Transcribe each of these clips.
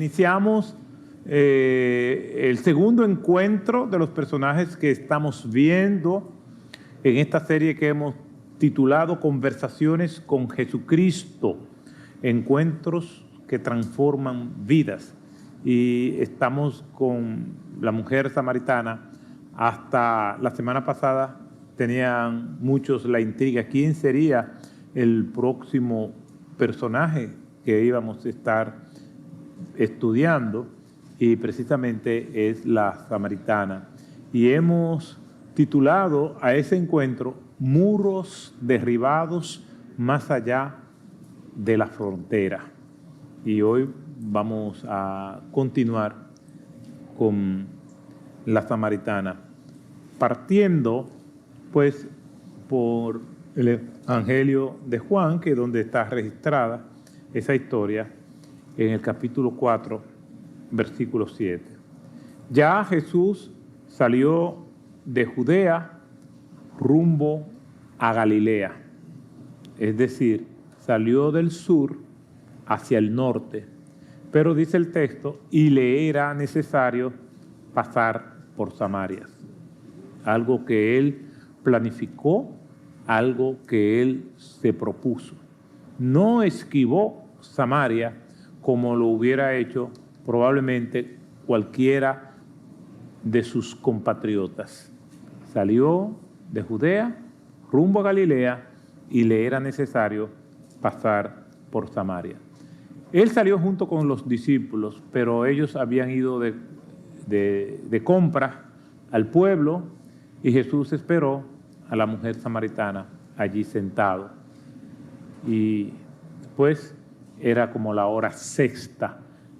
iniciamos el segundo encuentro de los personajes que estamos viendo en esta serie que hemos titulado Conversaciones con Jesucristo, encuentros que transforman vidas. Y estamos con la mujer samaritana. Hasta la semana pasada tenían muchos la intriga. ¿Quién sería el próximo personaje que íbamos a estar estudiando? Y precisamente es la samaritana. Y hemos titulado a ese encuentro Muros derribados más allá de la frontera. Y hoy vamos a continuar con la samaritana, partiendo pues por el Evangelio de Juan, que es donde está registrada esa historia, en el capítulo 4, versículo 7. Ya Jesús salió de Judea rumbo a Galilea, es decir, salió del sur hacia el norte, pero dice el texto, y le era necesario pasar por Samaria, algo que él planificó, algo que él se propuso. No esquivó Samaria como lo hubiera hecho probablemente cualquiera de sus compatriotas. Salió de Judea rumbo a Galilea y le era necesario pasar por Samaria. Él salió junto con los discípulos, pero ellos habían ido de compra al pueblo y Jesús esperó a la mujer samaritana allí sentado. Y pues era como la hora sexta,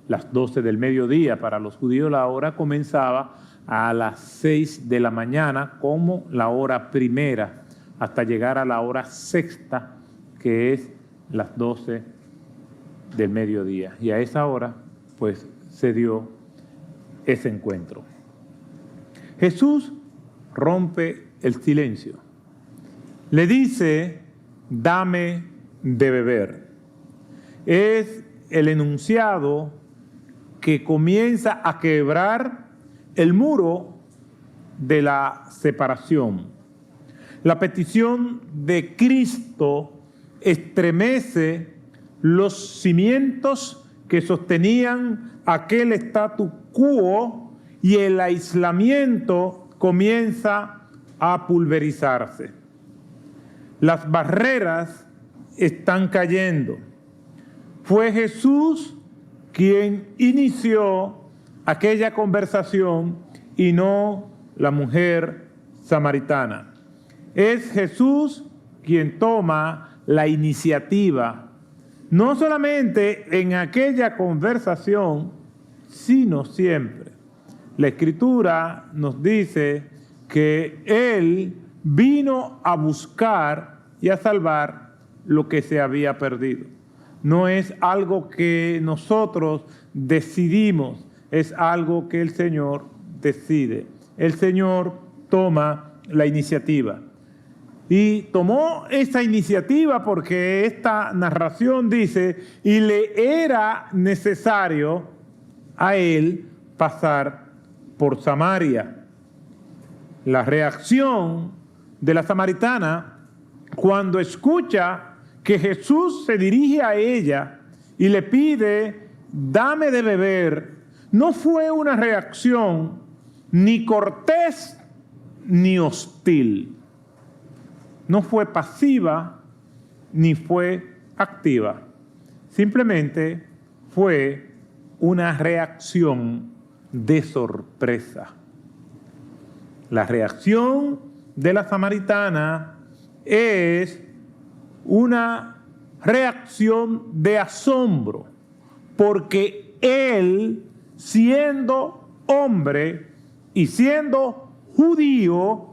las 12 del mediodía. Para los judíos la hora comenzaba a las 6 de la mañana como la hora primera, hasta llegar a la hora sexta, que es las 12 del mediodía. Y a esa hora, pues, se dio ese encuentro. Jesús rompe el silencio. Le dice, dame de beber. Es el enunciado que comienza a quebrar el muro de la separación. La petición de Cristo estremece los cimientos que sostenían aquel statu quo y el aislamiento comienza a pulverizarse. Las barreras están cayendo. Fue Jesús quien inició aquella conversación y no la mujer samaritana. Es Jesús quien toma la iniciativa, no solamente en aquella conversación, sino siempre. La Escritura nos dice que Él vino a buscar y a salvar lo que se había perdido. No es algo que nosotros decidimos, es algo que el Señor decide. El Señor toma la iniciativa. Y tomó esa iniciativa porque esta narración dice, y le era necesario a él pasar por Samaria. La reacción de la samaritana cuando escucha que Jesús se dirige a ella y le pide, dame de beber, no fue una reacción ni cortés ni hostil. No fue pasiva ni fue activa. Simplemente fue una reacción de sorpresa. La reacción de la samaritana es una reacción de asombro, porque él, siendo hombre y siendo judío,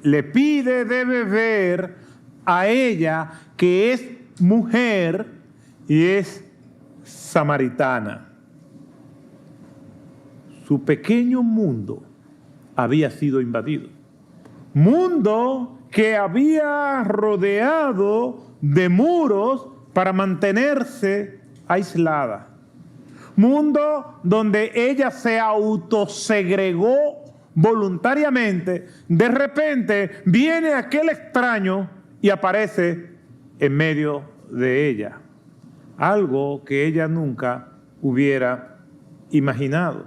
le pide de beber a ella, que es mujer y es samaritana. Su pequeño mundo había sido invadido. Mundo que había rodeado de muros para mantenerse aislada. mundo donde ella se autosegregó voluntariamente, de repente viene aquel extraño y aparece en medio de ella. Algo que ella nunca hubiera imaginado.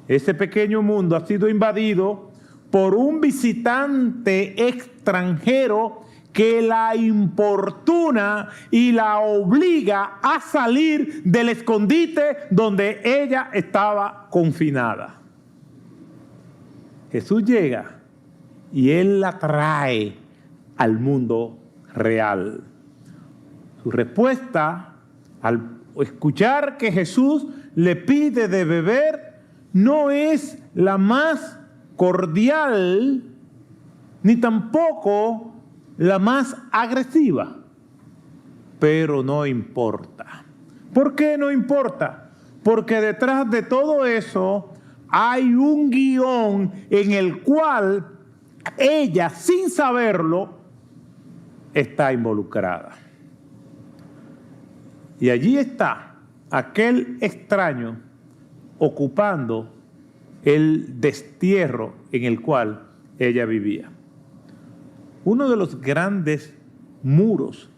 Ese pequeño mundo ha sido invadido por un visitante extranjero que la importuna y la obliga a salir del escondite donde ella estaba confinada. Jesús llega y Él la trae al mundo real. Su respuesta al escuchar que Jesús le pide de beber no es la más cordial ni tampoco la más agresiva, pero no importa. ¿Por qué no importa? Porque detrás de todo eso hay un guión en el cual ella, sin saberlo, está involucrada. Y allí está aquel extraño ocupando el destierro en el cual ella vivía. Uno de los grandes muros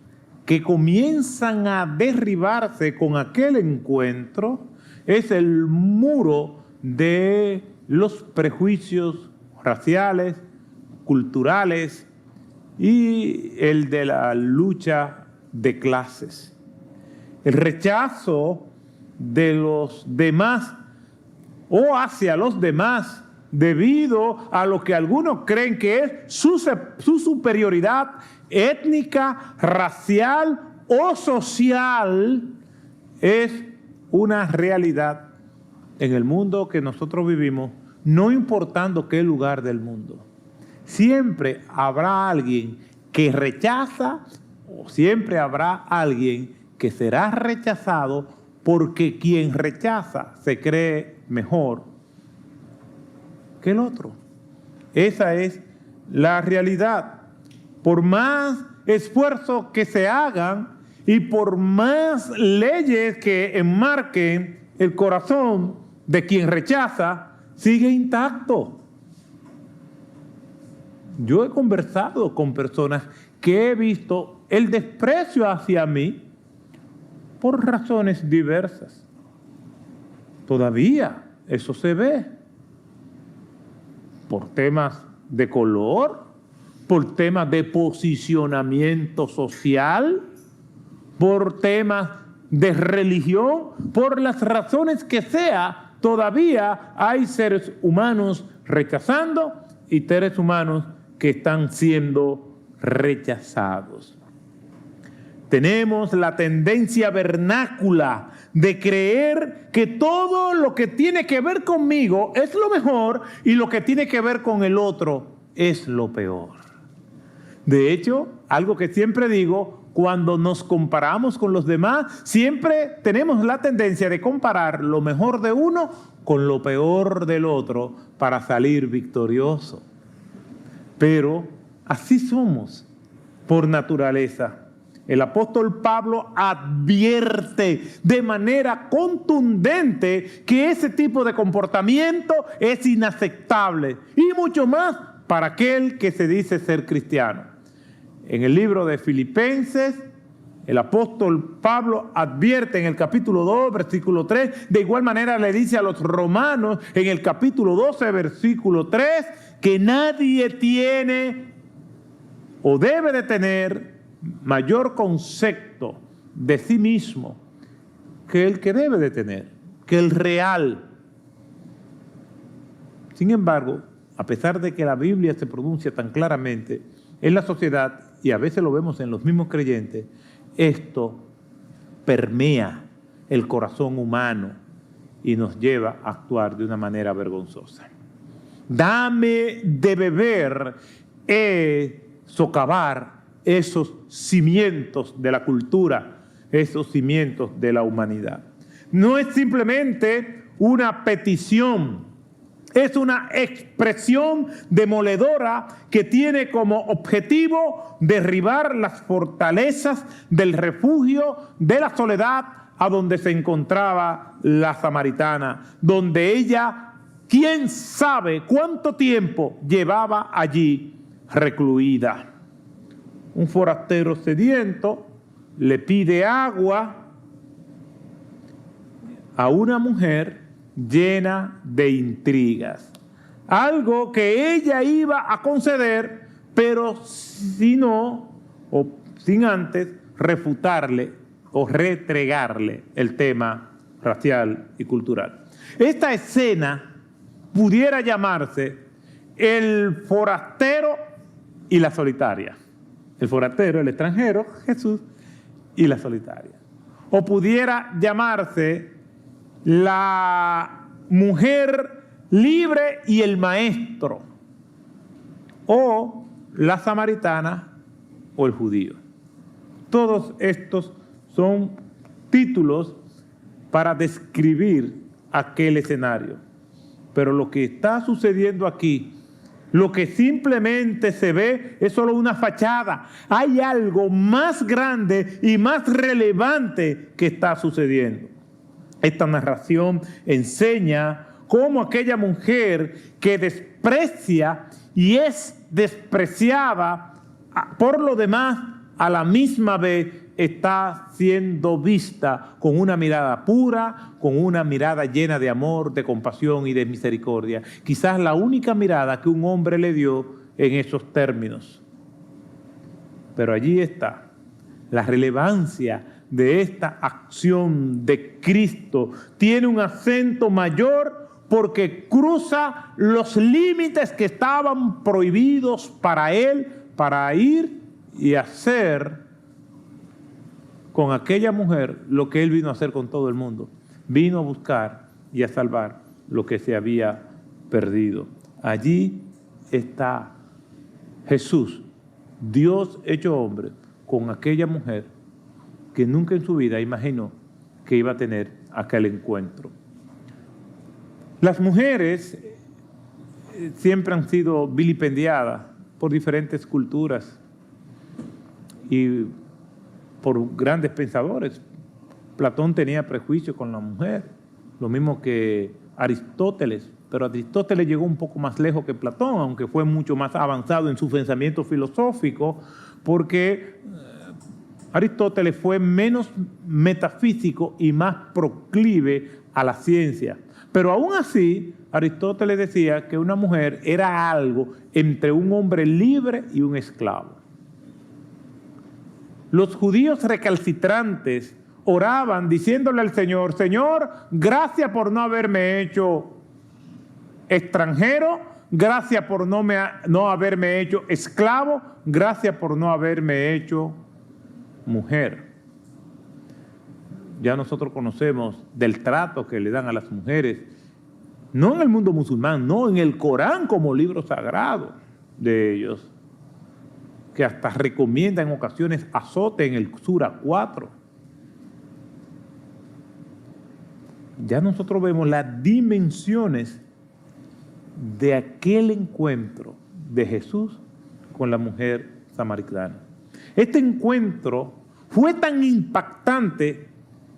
que comienzan a derribarse con aquel encuentro es el muro de los prejuicios raciales, culturales y el de la lucha de clases. El rechazo de los demás o hacia los demás debido a lo que algunos creen que es su superioridad étnica, racial o social, es una realidad en el mundo que nosotros vivimos, no importando qué lugar del mundo. Siempre habrá alguien que rechaza o siempre habrá alguien que será rechazado porque quien rechaza se cree mejor que el otro. Esa es la realidad. Por más esfuerzos que se hagan y por más leyes que enmarquen el corazón de quien rechaza, sigue intacto. Yo he conversado con personas que he visto el desprecio hacia mí por razones diversas. Todavía eso se ve. Por temas de color, por temas de posicionamiento social, por temas de religión, por las razones que sea, todavía hay seres humanos rechazando y seres humanos que están siendo rechazados. Tenemos la tendencia vernácula de creer que todo lo que tiene que ver conmigo es lo mejor y lo que tiene que ver con el otro es lo peor. De hecho, algo que siempre digo, cuando nos comparamos con los demás, siempre tenemos la tendencia de comparar lo mejor de uno con lo peor del otro para salir victorioso. Pero así somos por naturaleza. El apóstol Pablo advierte de manera contundente que ese tipo de comportamiento es inaceptable y mucho más para aquel que se dice ser cristiano. En el libro de Filipenses, el apóstol Pablo advierte en el capítulo 2, versículo 3, de igual manera le dice a los romanos en el capítulo 12, versículo 3, que nadie tiene o debe de tener mayor concepto de sí mismo que el que debe de tener, que el real. Sin embargo, a pesar de que la Biblia se pronuncia tan claramente en la sociedad, y a veces lo vemos en los mismos creyentes, esto permea el corazón humano y nos lleva a actuar de una manera vergonzosa. Dame de beber es socavar esos cimientos de la cultura, esos cimientos de la humanidad. No es simplemente una petición, es una expresión demoledora que tiene como objetivo derribar las fortalezas del refugio, de la soledad, a donde se encontraba la samaritana, donde ella, quién sabe cuánto tiempo llevaba allí recluida. Un forastero sediento le pide agua a una mujer llena de intrigas. Algo que ella iba a conceder, pero si no, o sin antes refutarle o retregarle el tema racial y cultural. Esta escena pudiera llamarse el forastero y la solitaria. El forastero, el extranjero, Jesús, y la solitaria. O pudiera llamarse la mujer libre y el maestro, o la samaritana o el judío. Todos estos son títulos para describir aquel escenario. Pero lo que está sucediendo aquí, lo que simplemente se ve es solo una fachada. Hay algo más grande y más relevante que está sucediendo. Esta narración enseña cómo aquella mujer que desprecia y es despreciada por lo demás, a la misma vez está siendo vista con una mirada pura, con una mirada llena de amor, de compasión y de misericordia. Quizás la única mirada que un hombre le dio en esos términos. Pero allí está la relevancia de esta acción de Cristo. Tiene un acento mayor porque cruza los límites que estaban prohibidos para él, para ir y hacer con aquella mujer lo que él vino a hacer con todo el mundo. Vino a buscar y a salvar lo que se había perdido. Allí está Jesús, Dios hecho hombre, con aquella mujer que nunca en su vida imaginó que iba a tener aquel encuentro. Las mujeres siempre han sido vilipendiadas por diferentes culturas y por grandes pensadores. Platón tenía prejuicio con la mujer, lo mismo que Aristóteles, pero Aristóteles llegó un poco más lejos que Platón, aunque fue mucho más avanzado en su pensamiento filosófico, porque Aristóteles fue menos metafísico y más proclive a la ciencia. Pero aún así, Aristóteles decía que una mujer era algo entre un hombre libre y un esclavo. Los judíos recalcitrantes oraban diciéndole al Señor: Señor, gracias por no haberme hecho extranjero, gracias por no haberme hecho esclavo, gracias por no haberme hecho mujer. Ya nosotros conocemos del trato que le dan a las mujeres, no en el mundo musulmán, no, en el Corán como libro sagrado de ellos, que hasta recomienda en ocasiones azote en el Sura 4. Ya nosotros vemos las dimensiones de aquel encuentro de Jesús con la mujer samaritana. Este encuentro fue tan impactante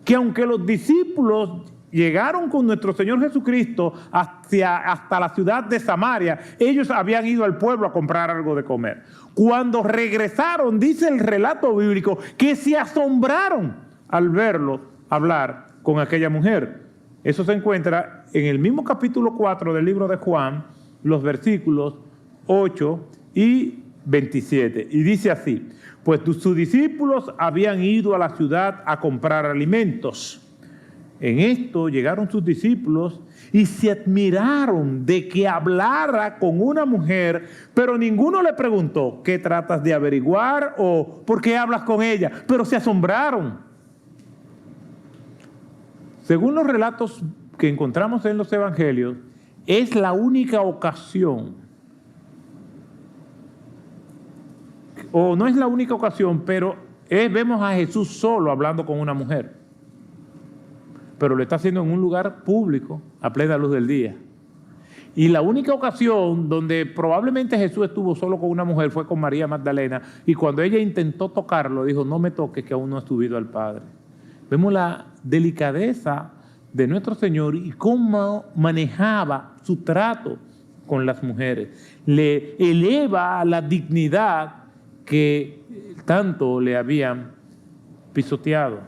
que aunque los discípulos llegaron con nuestro Señor Jesucristo hasta la ciudad de Samaria, ellos habían ido al pueblo a comprar algo de comer. Cuando regresaron, dice el relato bíblico, que se asombraron al verlo hablar con aquella mujer. Eso se encuentra en el mismo capítulo 4 del libro de Juan, los versículos 8 y 27. Y dice así: pues sus discípulos habían ido a la ciudad a comprar alimentos. En esto llegaron sus discípulos y se admiraron de que hablara con una mujer, pero ninguno le preguntó: ¿qué tratas de averiguar? O ¿por qué hablas con ella? Pero se asombraron. Según los relatos que encontramos en los evangelios, es la única ocasión, o no es la única ocasión, pero vemos a Jesús solo hablando con una mujer. Pero lo está haciendo en un lugar público, a plena luz del día. Y la única ocasión donde probablemente Jesús estuvo solo con una mujer fue con María Magdalena, y cuando ella intentó tocarlo, dijo: no me toques, que aún no he subido al Padre. Vemos la delicadeza de nuestro Señor y cómo manejaba su trato con las mujeres. Le eleva la dignidad que tanto le habían pisoteado.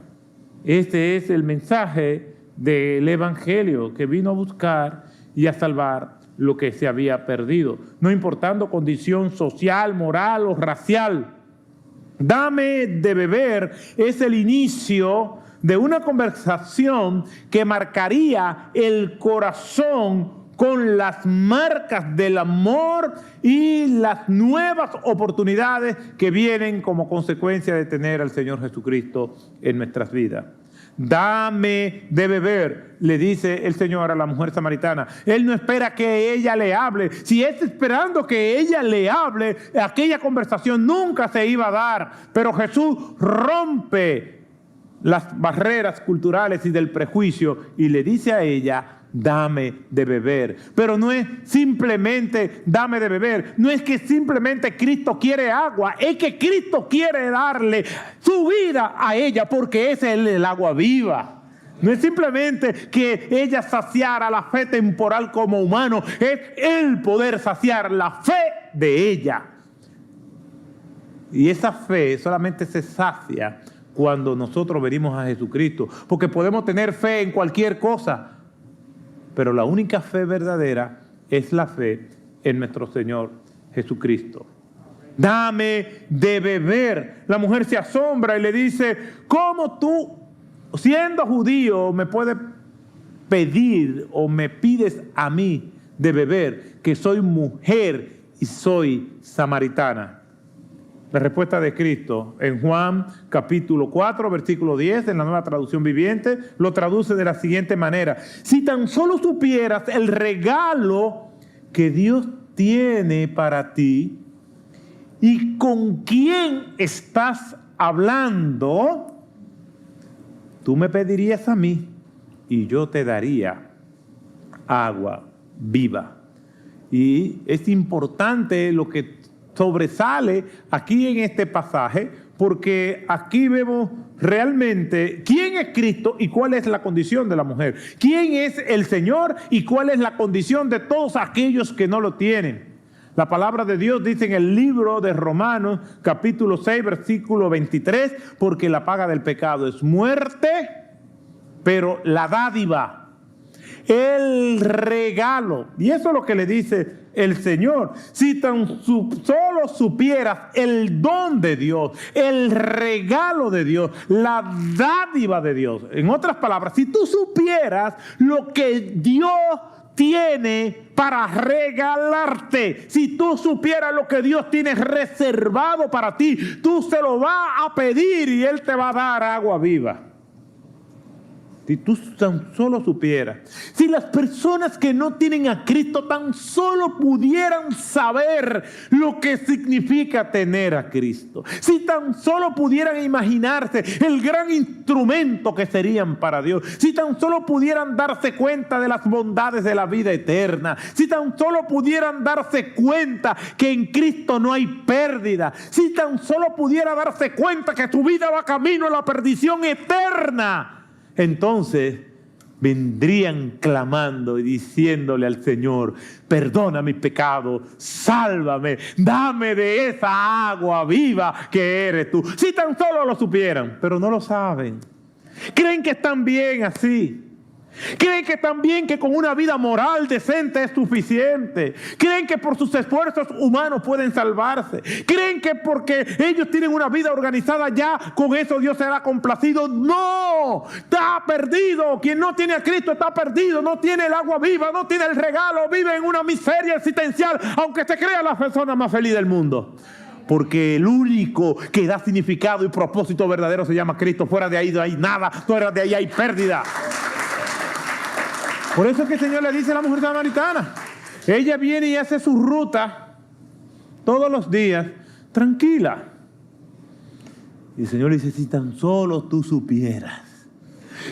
Este es el mensaje del Evangelio, que vino a buscar y a salvar lo que se había perdido, no importando condición social, moral o racial. Dame de beber es el inicio de una conversación que marcaría el corazón con las marcas del amor y las nuevas oportunidades que vienen como consecuencia de tener al Señor Jesucristo en nuestras vidas. Dame de beber, le dice el Señor a la mujer samaritana. Él no espera que ella le hable. Si es esperando que ella le hable, aquella conversación nunca se iba a dar. Pero Jesús rompe las barreras culturales y del prejuicio y le dice a ella: dame de beber. Pero no es simplemente dame de beber, no es que simplemente Cristo quiere agua, es que Cristo quiere darle su vida a ella, porque ese es el agua viva. No es simplemente que ella saciara la fe temporal como humano, es el poder saciar la fe de ella. Y esa fe solamente se sacia cuando nosotros venimos a Jesucristo, porque podemos tener fe en cualquier cosa, pero la única fe verdadera es la fe en nuestro Señor Jesucristo. Dame de beber. La mujer se asombra y le dice: ¿cómo tú, siendo judío, me puedes pedir o me pides a mí de beber, que soy mujer y soy samaritana? La respuesta de Cristo en Juan capítulo 4, versículo 10, en la Nueva Traducción Viviente, lo traduce de la siguiente manera: si tan solo supieras el regalo que Dios tiene para ti y con quién estás hablando, tú me pedirías a mí y yo te daría agua viva. Y es importante lo que sobresale aquí en este pasaje, porque aquí vemos realmente quién es Cristo y cuál es la condición de la mujer, quién es el Señor y cuál es la condición de todos aquellos que no lo tienen. La palabra de Dios dice en el libro de Romanos capítulo 6 versículo 23: porque la paga del pecado es muerte, pero la dádiva, el regalo, y eso es lo que le dice el Señor: si tan solo supieras el don de Dios, el regalo de Dios, la dádiva de Dios. En otras palabras, si tú supieras lo que Dios tiene para regalarte, si tú supieras lo que Dios tiene reservado para ti, tú se lo vas a pedir y Él te va a dar agua viva. Si tú tan solo supieras, si las personas que no tienen a Cristo tan solo pudieran saber lo que significa tener a Cristo, si tan solo pudieran imaginarse el gran instrumento que serían para Dios, si tan solo pudieran darse cuenta de las bondades de la vida eterna, si tan solo pudieran darse cuenta que en Cristo no hay pérdida, si tan solo pudiera darse cuenta que su vida va camino a la perdición eterna, entonces vendrían clamando y diciéndole al Señor: perdona mis pecados, sálvame, dame de esa agua viva que eres tú. Si tan solo lo supieran, pero no lo saben. Creen que están bien así. Creen que también que con una vida moral decente es suficiente. Creen que por sus esfuerzos humanos pueden salvarse. Creen que porque ellos tienen una vida organizada ya con eso Dios será complacido. No, está perdido. Quien no tiene a Cristo está perdido. No tiene el agua viva, no tiene el regalo. Vive en una miseria existencial, aunque se crea la persona más feliz del mundo. Porque el único que da significado y propósito verdadero se llama Cristo. Fuera de ahí no hay nada, fuera de ahí hay pérdida. Por eso es que el Señor le dice a la mujer samaritana, ella viene y hace su ruta todos los días, tranquila. Y el Señor le dice: si tan solo tú supieras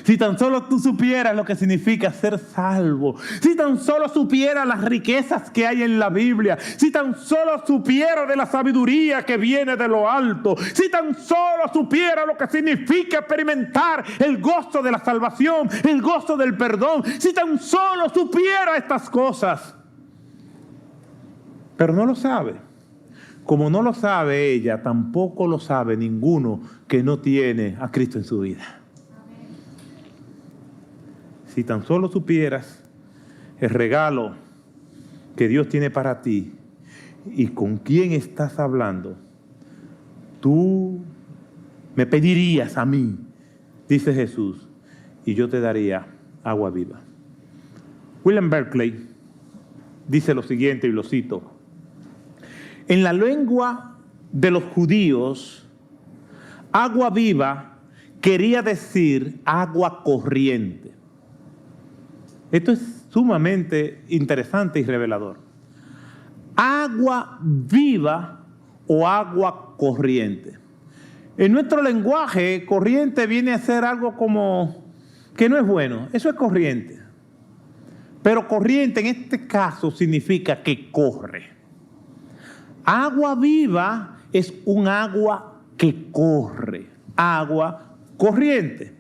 Si tan solo tú supieras lo que significa ser salvo, si tan solo supieras las riquezas que hay en la Biblia, si tan solo supieras de la sabiduría que viene de lo alto, si tan solo supieras lo que significa experimentar el gozo de la salvación, el gozo del perdón, si tan solo supieras estas cosas. Pero no lo sabe. Como no lo sabe ella, tampoco lo sabe ninguno que no tiene a Cristo en su vida. Si tan solo supieras el regalo que Dios tiene para ti y con quién estás hablando, tú me pedirías a mí, dice Jesús, y yo te daría agua viva. William Berkeley dice lo siguiente, y lo cito: en la lengua de los judíos, agua viva quería decir agua corriente. Esto es sumamente interesante y revelador. Agua viva o agua corriente. En nuestro lenguaje, corriente viene a ser algo como que no es bueno. Eso es corriente. Pero corriente en este caso significa que corre. Agua viva es un agua que corre. Agua corriente.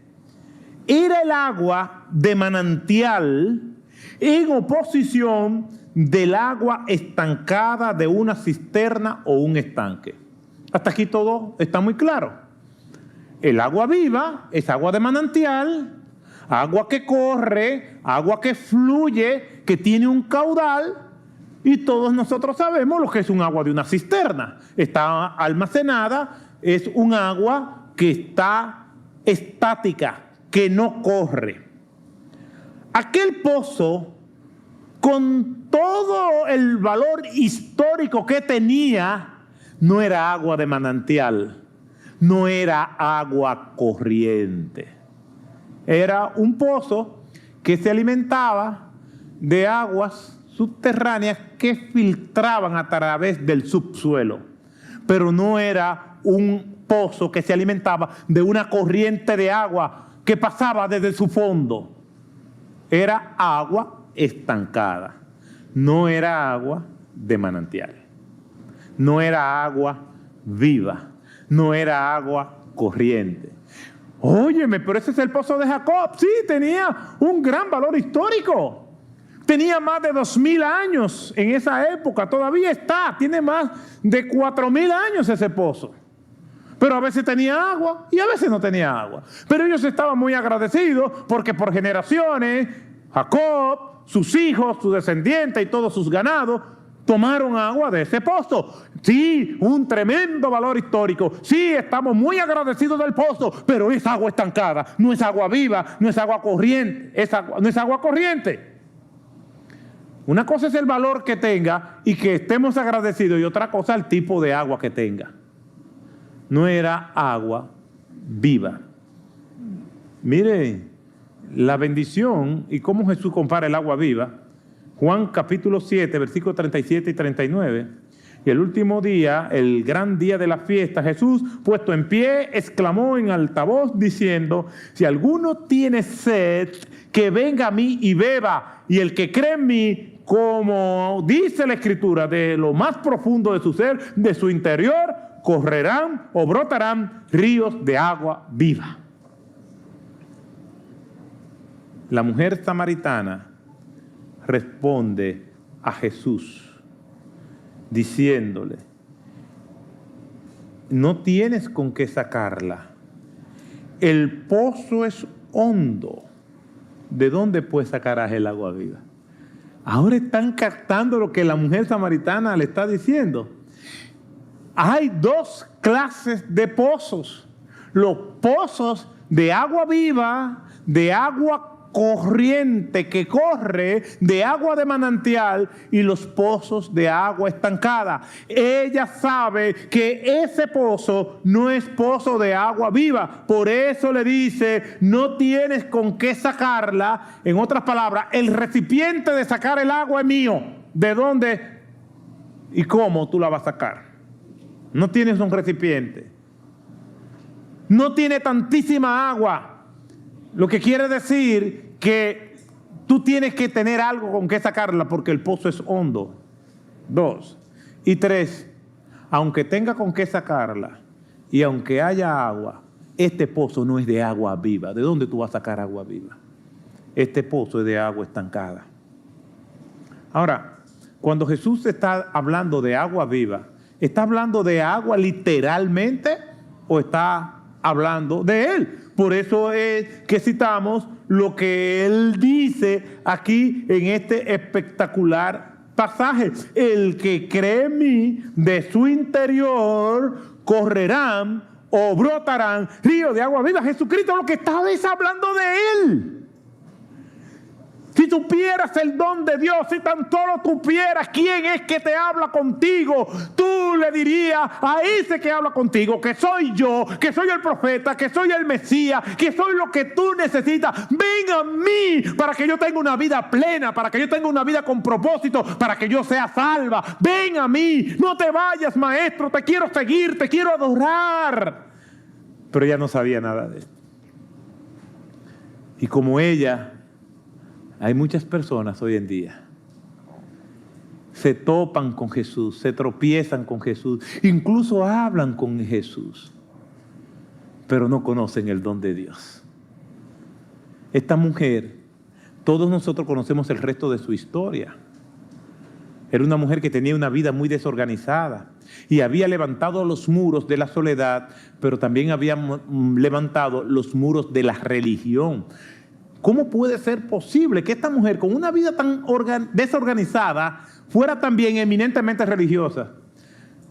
Era el agua de manantial en oposición del agua estancada de una cisterna o un estanque. Hasta aquí todo está muy claro. El agua viva es agua de manantial, agua que corre, agua que fluye, que tiene un caudal, y todos nosotros sabemos lo que es un agua de una cisterna. Está almacenada, es un agua que está estática, que no corre. Aquel pozo, con todo el valor histórico que tenía, no era agua de manantial, no era agua corriente. Era un pozo que se alimentaba de aguas subterráneas que filtraban a través del subsuelo, pero no era un pozo que se alimentaba de una corriente de agua que pasaba desde su fondo. Era agua estancada, no era agua de manantial, no era agua viva, no era agua corriente. Óyeme, pero ese es el pozo de Jacob. Sí, tenía un gran valor histórico. Tenía más de 2000 años en esa época. Todavía está, tiene más de 4000 años ese pozo. Pero a veces tenía agua y a veces no tenía agua. Pero ellos estaban muy agradecidos porque por generaciones Jacob, sus hijos, sus descendientes y todos sus ganados tomaron agua de ese pozo. Sí, un tremendo valor histórico. Sí, estamos muy agradecidos del pozo, pero es agua estancada, no es agua viva, no es agua corriente, no es agua corriente. Una cosa es el valor que tenga y que estemos agradecidos, y otra cosa el tipo de agua que tenga. No era agua viva. Mire la bendición y cómo Jesús compara el agua viva. Juan capítulo 7, versículos 37 y 39. Y el último día, el gran día de la fiesta, Jesús, puesto en pie, exclamó en altavoz diciendo: si alguno tiene sed, que venga a mí y beba. Y el que cree en mí, como dice la Escritura, de lo más profundo de su ser, de su interior, correrán o brotarán ríos de agua viva. La mujer samaritana responde a Jesús diciéndole: no tienes con qué sacarla, el pozo es hondo, ¿de dónde pues sacarás el agua viva? Ahora están captando lo que la mujer samaritana le está diciendo. Hay dos clases de pozos: los pozos de agua viva, de agua corriente que corre, de agua de manantial, y los pozos de agua estancada. Ella sabe que ese pozo no es pozo de agua viva, por eso le dice: no tienes con qué sacarla. En otras palabras, el recipiente de sacar el agua es mío. ¿De dónde y cómo tú la vas a sacar? No tienes un recipiente, no tiene tantísima agua. Lo que quiere decir que tú tienes que tener algo con que sacarla porque el pozo es hondo. 2. Y 3, aunque tenga con qué sacarla y aunque haya agua, este pozo no es de agua viva. ¿De dónde tú vas a sacar agua viva? Este pozo es de agua estancada. Ahora, cuando Jesús está hablando de agua viva, ¿está hablando de agua literalmente o está hablando de Él? Por eso es que citamos lo que Él dice aquí en este espectacular pasaje. El que cree en mí, de su interior correrán o brotarán ríos de agua viva. Jesucristo lo que estaba es hablando de Él. Si supieras el don de Dios, si tan solo supieras quién es que te habla contigo, tú le dirías a ese que habla contigo que soy yo, que soy el profeta, que soy el Mesías, que soy lo que tú necesitas. Ven a mí para que yo tenga una vida plena, para que yo tenga una vida con propósito, para que yo sea salva. Ven a mí, no te vayas, maestro, te quiero seguir, te quiero adorar. Pero ella no sabía nada de esto. Y como ella, hay muchas personas hoy en día se topan con Jesús, se tropiezan con Jesús, incluso hablan con Jesús, pero no conocen el don de Dios. Esta mujer, todos nosotros conocemos el resto de su historia. Era una mujer que tenía una vida muy desorganizada y había levantado los muros de la soledad, pero también había levantado los muros de la religión. ¿Cómo puede ser posible que esta mujer con una vida tan desorganizada fuera también eminentemente religiosa?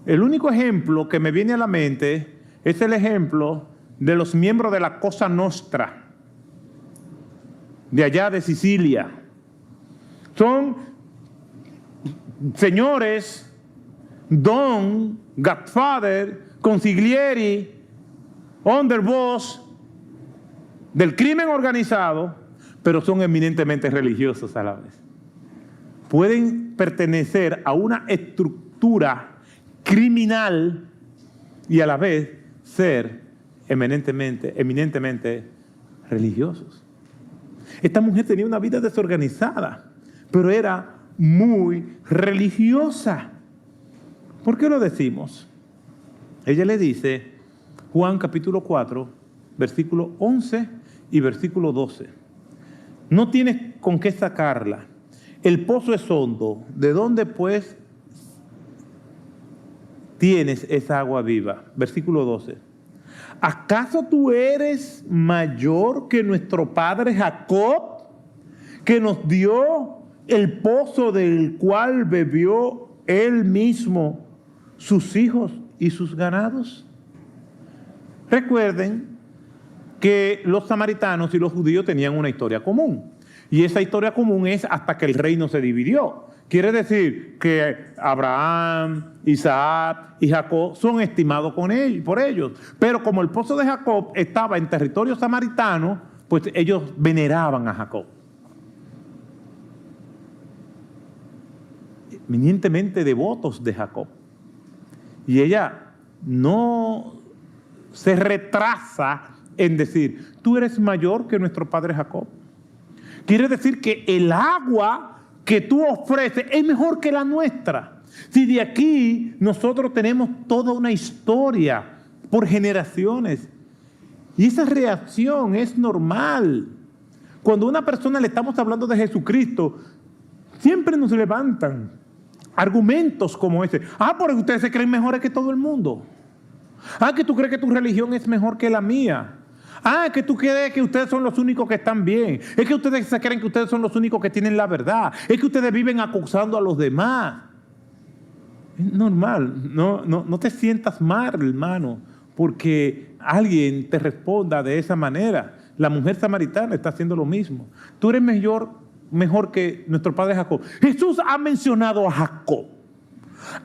El único ejemplo que me viene a la mente es el ejemplo de los miembros de la Cosa Nostra, de allá de Sicilia. Son señores Don, Godfather, Consiglieri, Underboss, del crimen organizado, pero son eminentemente religiosos a la vez. Pueden pertenecer a una estructura criminal y a la vez ser eminentemente religiosos. Esta mujer tenía una vida desorganizada, pero era muy religiosa. ¿Por qué lo decimos? Ella le dice, Juan capítulo 4, versículo 11 y versículo 12. No tienes con qué sacarla. El pozo es hondo. ¿De dónde pues tienes esa agua viva? Versículo 12. ¿Acaso tú eres mayor que nuestro padre Jacob, que nos dio el pozo del cual bebió él mismo, sus hijos y sus ganados? Recuerden que los samaritanos y los judíos tenían una historia común. Y esa historia común es hasta que el reino se dividió. Quiere decir que Abraham, Isaac y Jacob son estimados por ellos. Pero como el pozo de Jacob estaba en territorio samaritano, pues ellos veneraban a Jacob. Eminentemente devotos de Jacob. Y ella no se retrasa en decir, tú eres mayor que nuestro padre Jacob. Quiere decir que el agua que tú ofreces es mejor que la nuestra. Si de aquí nosotros tenemos toda una historia por generaciones. Y esa reacción es normal. Cuando a una persona le estamos hablando de Jesucristo, siempre nos levantan argumentos como ese. Porque ustedes se creen mejores que todo el mundo. Que tú crees que tu religión es mejor que la mía. Que tú crees que ustedes son los únicos que están bien. Es que ustedes se creen que ustedes son los únicos que tienen la verdad. Es que ustedes viven acusando a los demás. Es normal. No te sientas mal, hermano, porque alguien te responda de esa manera. La mujer samaritana está haciendo lo mismo. Tú eres mejor que nuestro padre Jacob. Jesús ha mencionado a Jacob.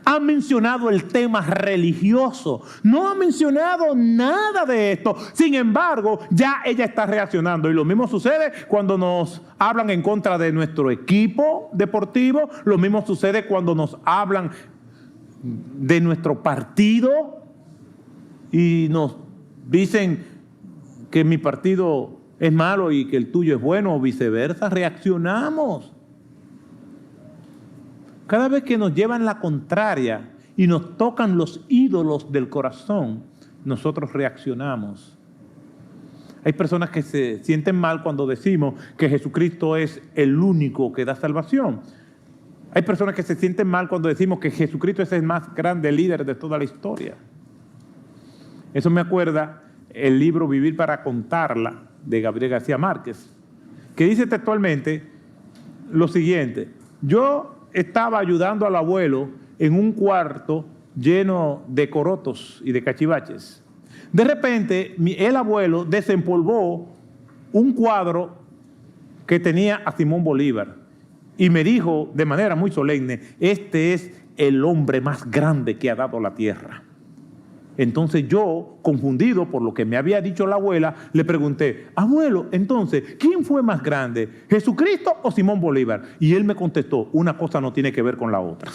Ha mencionado el tema religioso. No ha mencionado nada de esto. Sin embargo, ya ella está reaccionando. Y lo mismo sucede cuando nos hablan en contra de nuestro equipo deportivo. Lo mismo sucede cuando nos hablan de nuestro partido y nos dicen que mi partido es malo y que el tuyo es bueno o viceversa, reaccionamos. Cada vez que nos llevan la contraria y nos tocan los ídolos del corazón, nosotros reaccionamos. Hay personas que se sienten mal cuando decimos que Jesucristo es el único que da salvación. Hay personas que se sienten mal cuando decimos que Jesucristo es el más grande líder de toda la historia. Eso me acuerda el libro Vivir para contarla, de Gabriel García Márquez, que dice textualmente lo siguiente: yo estaba ayudando al abuelo en un cuarto lleno de corotos y de cachivaches. De repente, el abuelo desempolvó un cuadro que tenía a Simón Bolívar y me dijo de manera muy solemne: este es el hombre más grande que ha dado la tierra. Entonces yo, confundido por lo que me había dicho la abuela, le pregunté: abuelo, entonces, ¿quién fue más grande, Jesucristo o Simón Bolívar? Y él me contestó: una cosa no tiene que ver con la otra.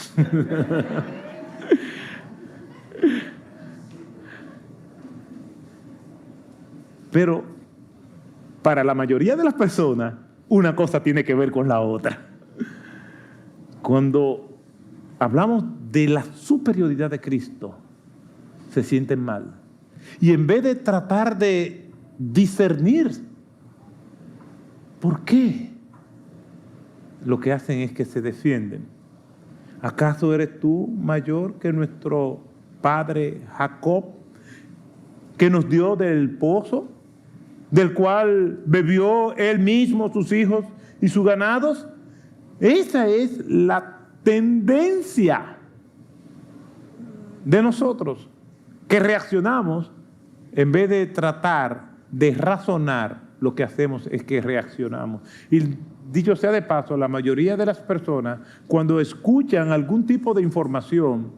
Pero para la mayoría de las personas, una cosa tiene que ver con la otra. Cuando hablamos de la superioridad de Cristo, se sienten mal. Y en vez de tratar de discernir por qué, lo que hacen es que se defienden. ¿Acaso eres tú mayor que nuestro padre Jacob, que nos dio del pozo, del cual bebió él mismo, sus hijos y sus ganados? Esa es la tendencia de nosotros, que reaccionamos en vez de tratar de razonar. Lo que hacemos es que reaccionamos. Y dicho sea de paso, la mayoría de las personas, cuando escuchan algún tipo de información,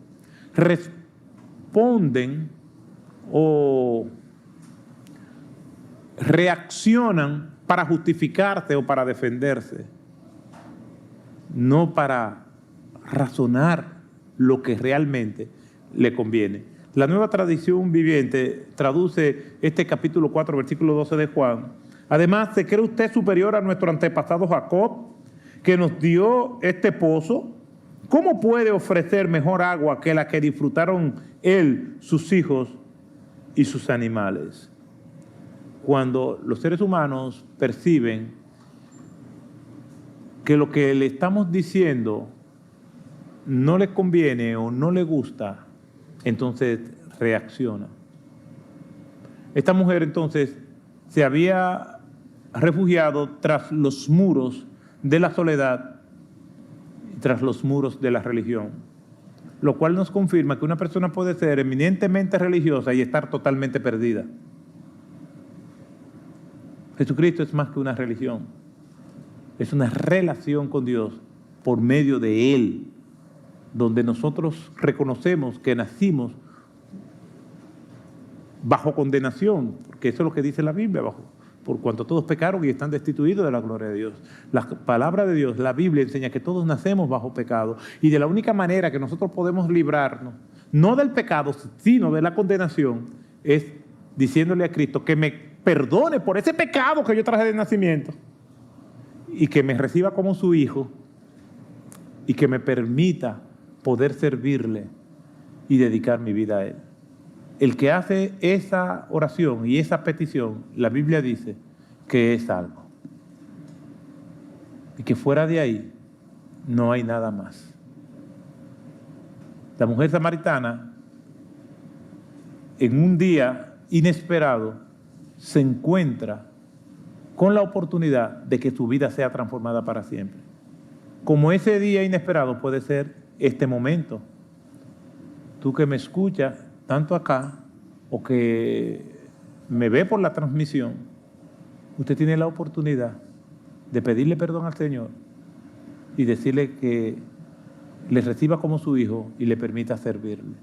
responden o reaccionan para justificarse o para defenderse, no para razonar lo que realmente le conviene. La Nueva Traducción Viviente traduce este capítulo 4, versículo 12 de Juan. Además, ¿se cree usted superior a nuestro antepasado Jacob, que nos dio este pozo? ¿Cómo puede ofrecer mejor agua que la que disfrutaron él, sus hijos y sus animales? Cuando los seres humanos perciben que lo que le estamos diciendo no les conviene o no les gusta, entonces reacciona. Esta mujer entonces se había refugiado tras los muros de la soledad, tras los muros de la religión, lo cual nos confirma que una persona puede ser eminentemente religiosa y estar totalmente perdida. Jesucristo es más que una religión, es una relación con Dios por medio de Él, donde nosotros reconocemos que nacimos bajo condenación, porque eso es lo que dice la Biblia, por cuanto todos pecaron y están destituidos de la gloria de Dios. La palabra de Dios, la Biblia, enseña que todos nacemos bajo pecado, y de la única manera que nosotros podemos librarnos, no del pecado, sino de la condenación, es diciéndole a Cristo que me perdone por ese pecado que yo traje de nacimiento, y que me reciba como su hijo, y que me permita poder servirle y dedicar mi vida a Él. El que hace esa oración y esa petición, la Biblia dice que es salvo. Y que fuera de ahí no hay nada más. La mujer samaritana, en un día inesperado, se encuentra con la oportunidad de que su vida sea transformada para siempre. Como ese día inesperado puede ser este momento. Tú que me escuchas, tanto acá, o que me ve por la transmisión, usted tiene la oportunidad de pedirle perdón al Señor y decirle que le reciba como su hijo y le permita servirle.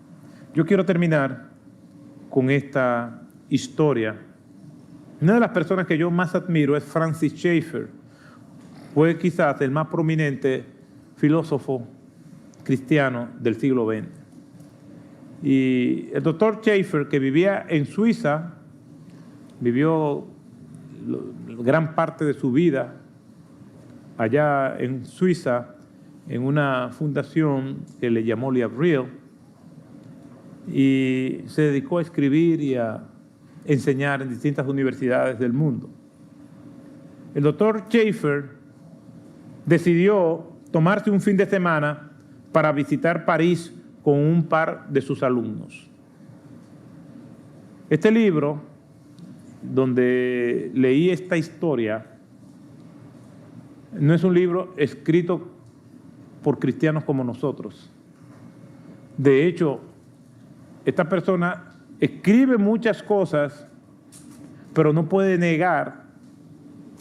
Yo quiero terminar con esta historia. Una de las personas que yo más admiro es Francis Schaeffer. Fue quizás el más prominente filósofo cristiano del siglo XX. Y el doctor Schaeffer, que vivía en Suiza, vivió gran parte de su vida allá en Suiza, en una fundación que le llamó Le Avril, y se dedicó a escribir y a enseñar en distintas universidades del mundo. El doctor Schaeffer decidió tomarse un fin de semana para visitar París con un par de sus alumnos. Este libro, donde leí esta historia, no es un libro escrito por cristianos como nosotros. De hecho, esta persona escribe muchas cosas, pero no puede negar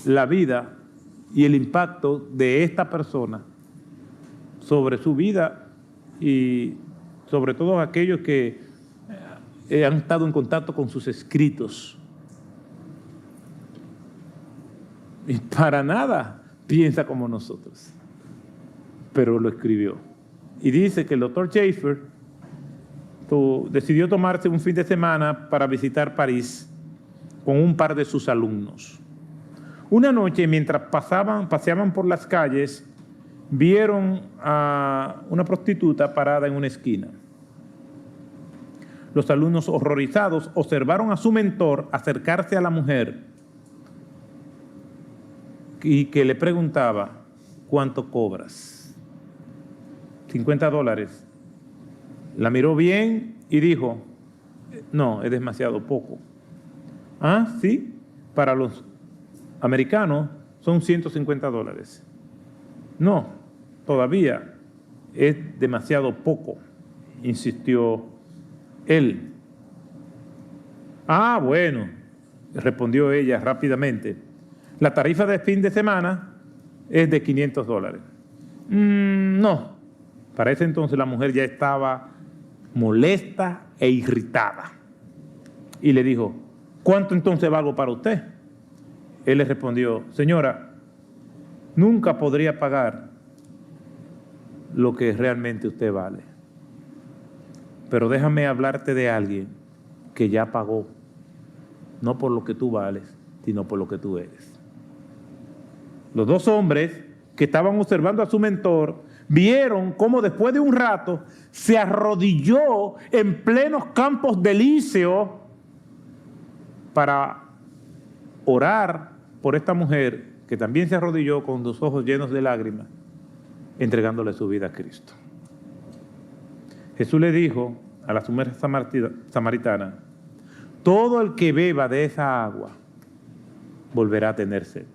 la vida y el impacto de esta persona sobre su vida y sobre todo aquellos que han estado en contacto con sus escritos. Y para nada piensa como nosotros, pero lo escribió. Y dice que el doctor Schaeffer decidió tomarse un fin de semana para visitar París con un par de sus alumnos. Una noche, mientras paseaban por las calles, vieron a una prostituta parada en una esquina. Los alumnos, horrorizados, observaron a su mentor acercarse a la mujer y que le preguntaba: ¿cuánto cobras? $50. La miró bien y dijo: no, es demasiado poco. Ah, sí, para los americanos son $150. No, todavía es demasiado poco, insistió él. Ah, bueno, respondió ella rápidamente. La tarifa de fin de semana es de $500. No. Para ese entonces la mujer ya estaba molesta e irritada. Y le dijo: ¿cuánto entonces valgo para usted? Él le respondió: señora, nunca podría pagar lo que realmente usted vale. Pero déjame hablarte de alguien que ya pagó, no por lo que tú vales, sino por lo que tú eres. Los dos hombres que estaban observando a su mentor vieron cómo después de un rato se arrodilló en plenos campos de Elíseo para orar por esta mujer que también se arrodilló con los ojos llenos de lágrimas, entregándole su vida a Cristo. Jesús le dijo a la mujer samaritana: todo el que beba de esa agua volverá a tener sed.